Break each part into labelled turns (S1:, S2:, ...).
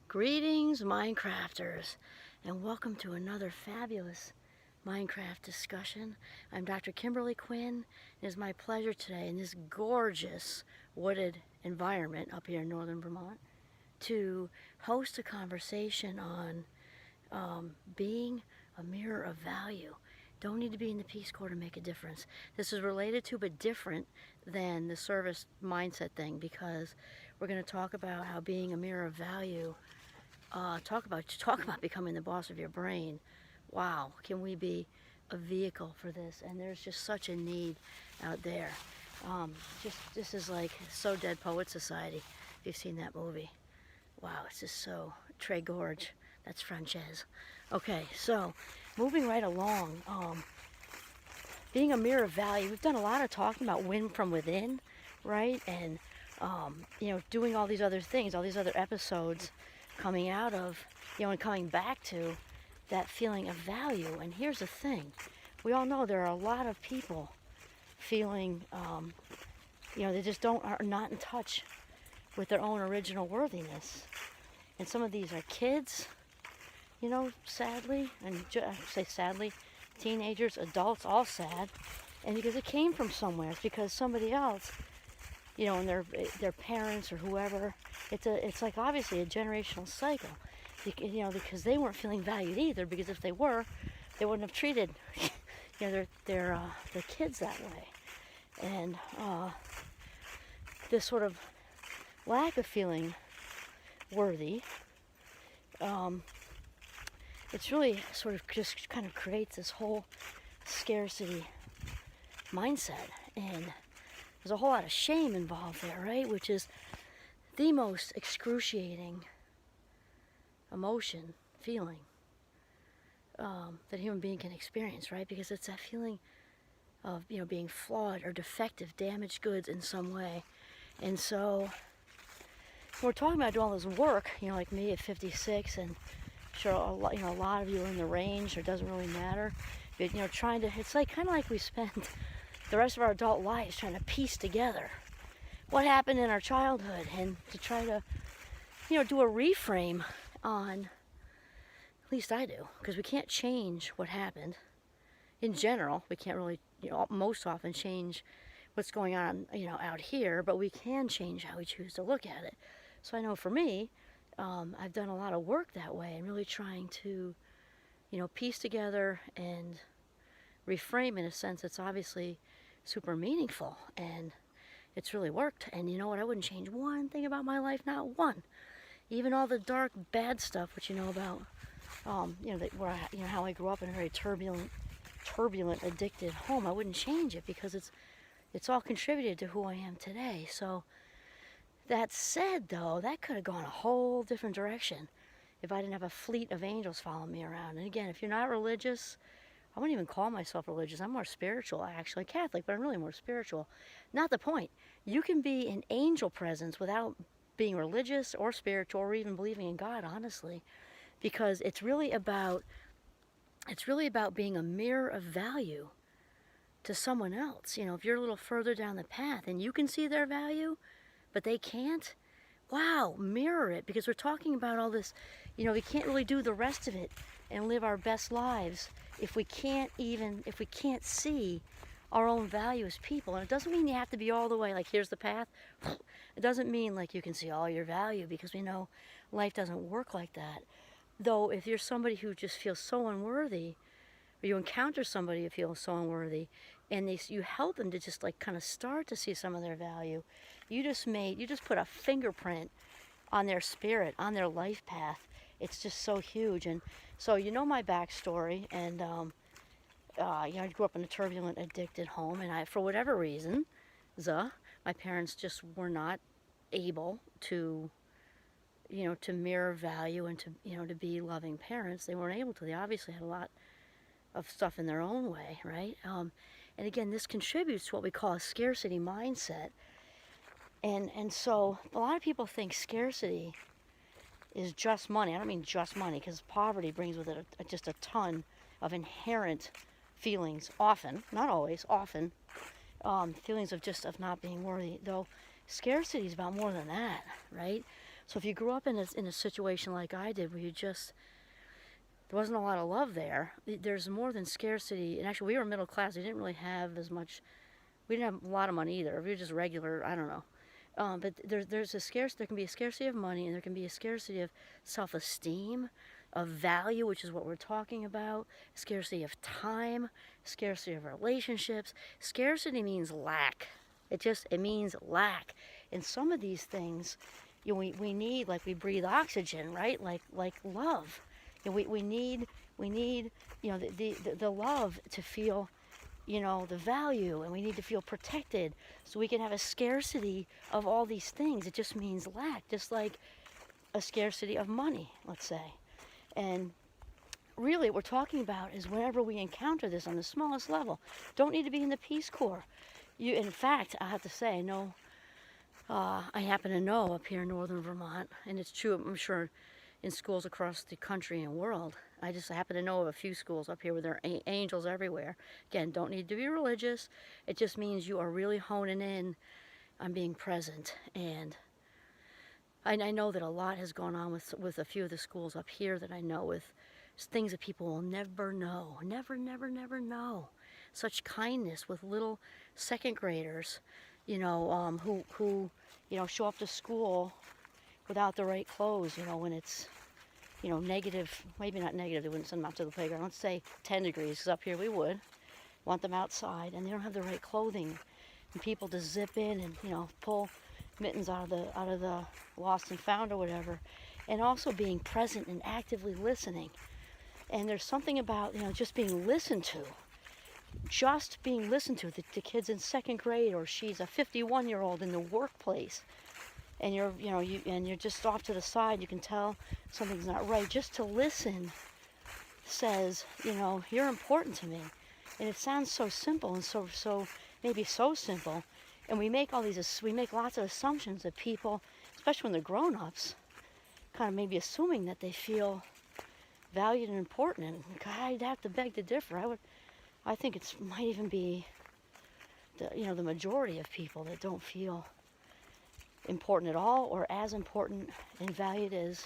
S1: Greetings, Mindcrafters, and welcome to another fabulous Mindcraft discussion. I'm Dr. Kimberly Quinn. It is my pleasure today in this gorgeous wooded environment up here in northern Vermont to host a conversation on being a mirror of value. Don't need to be in the Peace Corps to make a difference. This is related to but different than the service mindset thing, because we're going to talk about how being a mirror of value, talk about becoming the boss of your brain. Wow, can we be a vehicle for this? And there's just such a need out there. This is like so Dead Poet Society, if you've seen that movie. Wow, it's just so Trey Gorge. That's Frances. Okay, so moving right along, being a mirror of value. We've done a lot of talking about win from within, right? And doing all these other things, all these other episodes, coming out of, and coming back to that feeling of value. And here's the thing: we all know there are a lot of people feeling, they just are not in touch with their own original worthiness. And some of these are kids, sadly, and I say sadly, teenagers, adults, all sad. And because it came from somewhere, it's because somebody else, and their parents or whoever, it's like obviously a generational cycle, because they weren't feeling valued either, because if they were, they wouldn't have treated, their kids that way. And this sort of lack of feeling worthy, it's really sort of just kind of creates this whole scarcity mindset, and there's a whole lot of shame involved there, right? Which is the most excruciating emotion, feeling that a human being can experience, right? Because it's that feeling of being flawed or defective, damaged goods in some way. And so we're talking about doing all this work, like me at 56, and sure a lot of you are in the range, or it doesn't really matter, but it's like kind of like we spend the rest of our adult lives trying to piece together what happened in our childhood, and to try to do a reframe on, at least I do, because we can't change what happened in general. We can't really most often change what's going on out here, but we can change how we choose to look at it. So I know for me, I've done a lot of work that way, and really trying to, piece together and reframe in a sense that's obviously super meaningful, and it's really worked. And you know what? I wouldn't change one thing about my life, not one. Even all the dark, bad stuff, which about, how I grew up in a very turbulent, addicted home. I wouldn't change it, because it's all contributed to who I am today. So that said, though, that could have gone a whole different direction if I didn't have a fleet of angels following me around. And again, if you're not religious, I wouldn't even call myself religious. I'm more spiritual, actually. Catholic, but I'm really more spiritual. Not the point. You can be an angel presence without being religious or spiritual or even believing in God, honestly, because it's really about being a mirror of value to someone else. If you're a little further down the path and you can see their value, but they can't, wow, mirror it, because we're talking about all this, we can't really do the rest of it and live our best lives if we can't see our own value as people. And it doesn't mean you have to be all the way like, here's the path. It doesn't mean like you can see all your value, because we know life doesn't work like that. Though if you're somebody who just feels so unworthy, or you encounter somebody who feels so unworthy, and you help them to just like kind of start to see some of their value, you just put a fingerprint on their spirit, on their life path. It's just so huge. And so my backstory, and I grew up in a turbulent, addicted home, and for whatever reason, my parents just were not able to to mirror value and to be loving parents. They weren't able to. They obviously had a lot of stuff in their own way, right? And again, this contributes to what we call a scarcity mindset. And so a lot of people think scarcity is just money. I don't mean just money, because poverty brings with it just a ton of inherent feelings, often, not always, often, feelings of not being worthy. Though scarcity is about more than that, right? So if you grew up in a situation like I did, where there wasn't a lot of love there, there's more than scarcity. And actually, we were middle class. We didn't really have as much. We didn't have a lot of money either. We were just regular. I don't know. But there's a scarce. There can be a scarcity of money, and there can be a scarcity of self-esteem, of value, which is what we're talking about. Scarcity of time, scarcity of relationships. Scarcity means lack. It means lack. And some of these things, we need, like we breathe oxygen, right? Like love. We need the love to feel the value, and we need to feel protected, so we can have a scarcity of all these things. It just means lack, just like a scarcity of money, let's say. And really what we're talking about is whenever we encounter this on the smallest level, don't need to be in the Peace Corps. In fact, I have to say, I know, I happen to know up here in northern Vermont, and it's true, I'm sure, in schools across the country and world. I just happen to know of a few schools up here where there are angels everywhere. Again, don't need to be religious. It just means you are really honing in on being present. And I know that a lot has gone on with a few of the schools up here that I know, with things that people will never know. Never, never, never know. Such kindness with little second graders, who show up to school without the right clothes, when it's, negative, maybe not negative, they wouldn't send them out to the playground. Let's say 10 degrees, because up here we would want them outside, and they don't have the right clothing. And people to zip in and, pull mittens out of the lost and found or whatever. And also being present and actively listening. And there's something about, just being listened to. Just being listened to. The kid's in second grade, or she's a 51-year-old in the workplace, and you're just off to the side. You can tell something's not right. Just to listen says, you're important to me. And it sounds so simple, and so maybe so simple. And we make lots of assumptions that people, especially when they're grown-ups, kind of maybe assuming that they feel valued and important. And I'd have to beg to differ. I think it might even be the majority of people that don't feel important at all, or as important and valued as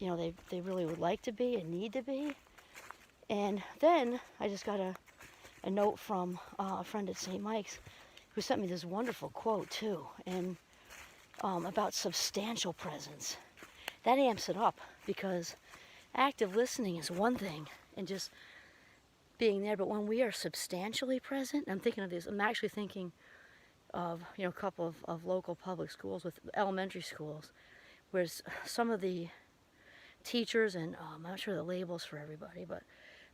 S1: they really would like to be and need to be. And then I just got a note from a friend at St. Mike's, who sent me this wonderful quote too, and about substantial presence. That amps it up, because active listening is one thing, and just being there, but when we are substantially present, I'm thinking of this, I'm actually thinking of a couple of local public schools, with elementary schools, where some of the teachers, and I'm not sure the labels for everybody, but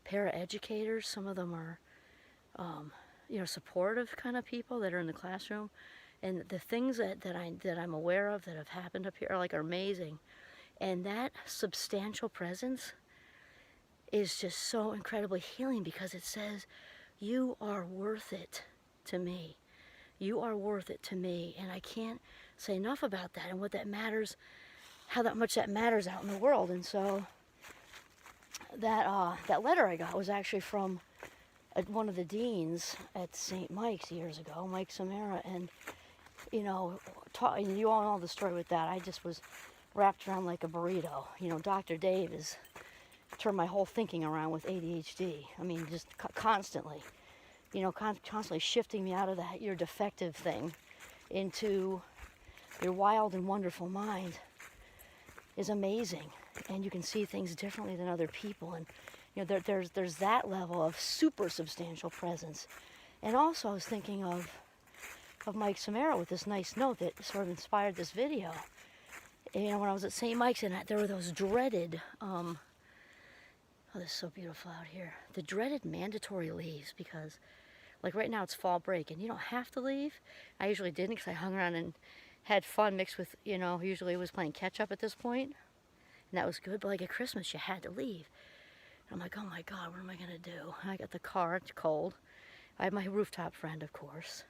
S1: para-educators, some of them are supportive kind of people that are in the classroom. And the things that I'm aware of that have happened up here are amazing. And that substantial presence is just so incredibly healing, because it says, you are worth it to me. You are worth it to me. And I can't say enough about that, and what that matters, how much that matters out in the world. And so that letter I got was actually from one of the deans at St. Mike's years ago, Mike Samara. And you all know the story with that. I just was wrapped around like a burrito. Dr. Dave has turned my whole thinking around with ADHD. I mean, just constantly, constantly shifting me out of that "you're defective" thing into your wild and wonderful mind is amazing. And you can see things differently than other people. And there's that level of super substantial presence. And also I was thinking of Mike Samara with this nice note that sort of inspired this video. When I was at St. Mike's, and there were those dreaded, oh, this is so beautiful out here, the dreaded mandatory leaves, because like right now it's fall break and you don't have to leave. I usually didn't, because I hung around and had fun mixed with, usually it was playing catch up at this point, and that was good. But like at Christmas, you had to leave. And I'm like, oh my God, what am I gonna do? I got the car, it's cold. I had my rooftop friend, of course.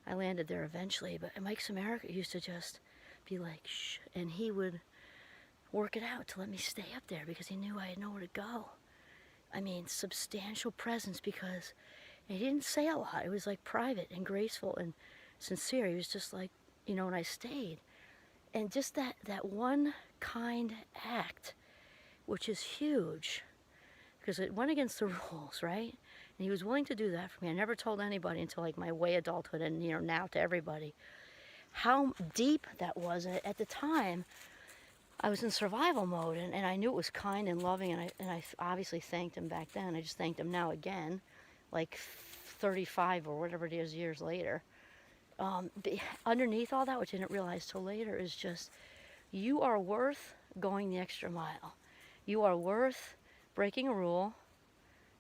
S1: I landed there eventually, but Mike Samara used to just be like, shh, and he would work it out to let me stay up there, because he knew I had nowhere to go. I mean, substantial presence, because he didn't say a lot. It was like private and graceful and sincere. He was just like, and I stayed. And just that one kind act, which is huge, because it went against the rules, right? And he was willing to do that for me. I never told anybody until like my way adulthood, and now to everybody, how deep that was. At the time, I was in survival mode, and I knew it was kind and loving, and I obviously thanked him back then. I just thanked him now again, like 35 or whatever it is years later. Underneath all that, which I didn't realize till later, is just, you are worth going the extra mile. You are worth breaking a rule.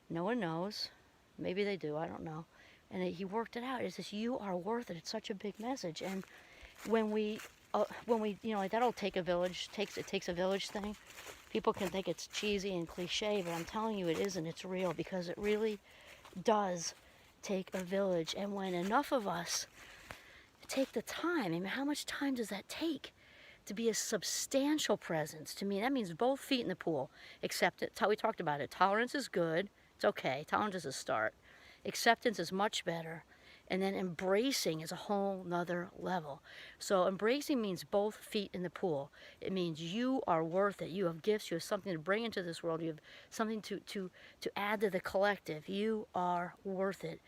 S1: No one knows. Maybe they do, I don't know. And he worked it out. It's just, you are worth it. It's such a big message. And when we like that old take a village, it takes a village thing, people can think it's cheesy and cliche, but I'm telling you it isn't. It's real, because it really does take a village. And when enough of us take the time, I mean, how much time does that take to be a substantial presence? To me, that means both feet in the pool. Accept it. It's how we talked about it. Tolerance is good. It's okay. Tolerance is a start. Acceptance is much better. And then embracing is a whole nother level. So embracing means both feet in the pool. It means you are worth it. You have gifts. You have something to bring into this world. You have something to add to the collective. You are worth it.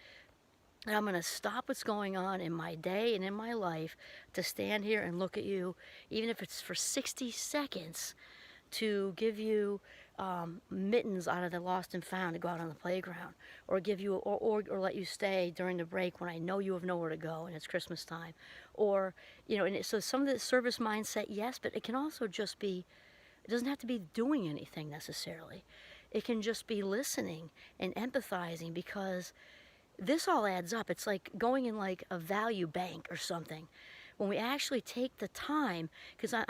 S1: And I'm going to stop what's going on in my day and in my life to stand here and look at you, even if it's for 60 seconds, to give you mittens out of the lost and found to go out on the playground, or give you, or let you stay during the break when I know you have nowhere to go and it's Christmas time, or and so some of the service mindset, yes, but it can also just be, it doesn't have to be doing anything necessarily. It can just be listening and empathizing, because this all adds up. It's like going in like a value bank or something. When we actually take the time, because I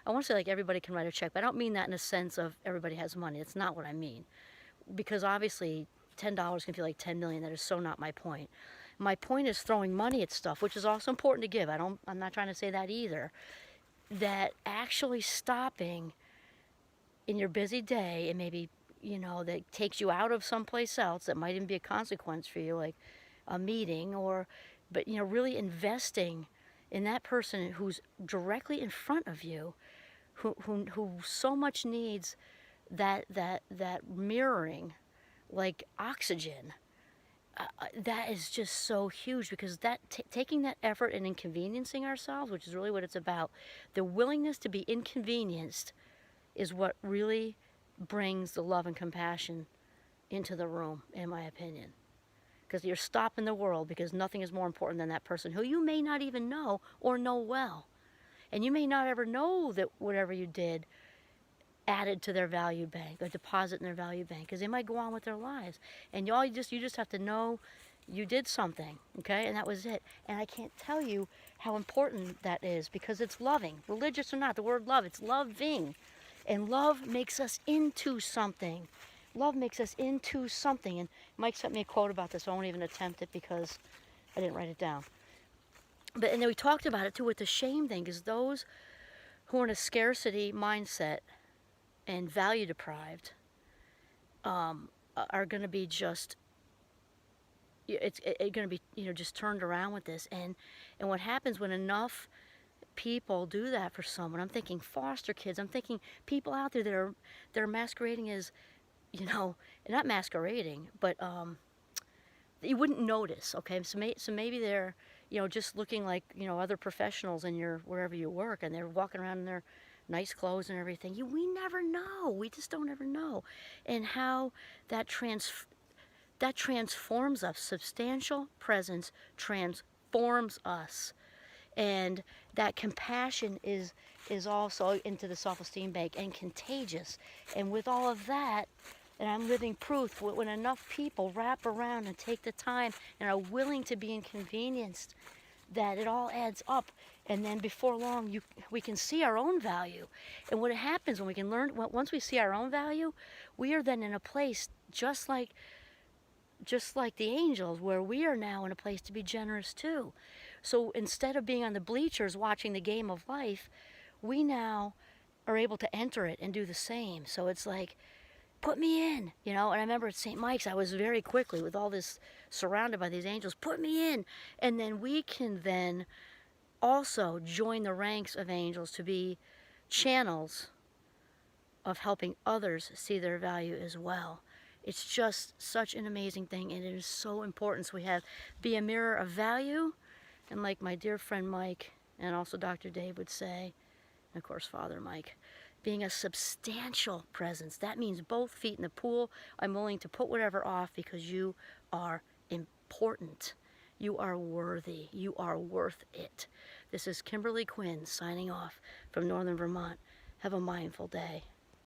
S1: want to say like everybody can write a check, but I don't mean that in a sense of everybody has money. That's not what I mean. Because obviously $10 can feel like 10 million. That is so not my point. My point is throwing money at stuff, which is also important to give. I'm not trying to say that either. That actually stopping in your busy day, and maybe, that takes you out of someplace else that might even be a consequence for you, like a meeting, but really investing in that person who's directly in front of you, who so much needs that mirroring, like oxygen. That is just so huge, because that taking that effort and inconveniencing ourselves, which is really what it's about, the willingness to be inconvenienced, is what really brings the love and compassion into the room, in my opinion. Because you're stopping the world, because nothing is more important than that person who you may not even know or know well. And you may not ever know that whatever you did added to their value bank, a deposit in their value bank, because they might go on with their lives. And you just have to know you did something, okay? And that was it. And I can't tell you how important that is, because it's loving. Religious or not, the word love, it's loving. And love makes us into something. Love makes us into something. And Mike sent me a quote about this, so I won't even attempt it because I didn't write it down. And then we talked about it too with the shame thing, because those who are in a scarcity mindset and value deprived are going to be just, it's going to be just turned around with this. And what happens when enough people do that for someone, I'm thinking foster kids, I'm thinking people out there that are masquerading as, not masquerading, but you wouldn't notice, okay? So maybe they're, just looking like, other professionals in wherever you work, and they're walking around in their nice clothes and everything. We never know. We just don't ever know. And how that transforms us. Substantial presence transforms us. And that compassion is also into the self-esteem bank, and contagious. And with all of that, and I'm living proof, when enough people wrap around and take the time and are willing to be inconvenienced, that it all adds up. And then before long, we can see our own value. And what happens when we can learn, once we see our own value, we are then in a place just like the angels, where we are now in a place to be generous too. So instead of being on the bleachers watching the game of life, we now are able to enter it and do the same. So it's like, put me in, And I remember at St. Mike's, I was very quickly, with all this, surrounded by these angels, put me in. And then we can then also join the ranks of angels to be channels of helping others see their value as well. It's just such an amazing thing, and it is so important. So we have be a mirror of value, and like my dear friend Mike, and also Dr. Dave would say, and of course Father Mike, being a substantial presence. That means both feet in the pool. I'm willing to put whatever off because you are important. You are worthy. You are worth it. This is Kimberly Quinn signing off from Northern Vermont. Have a mindful day.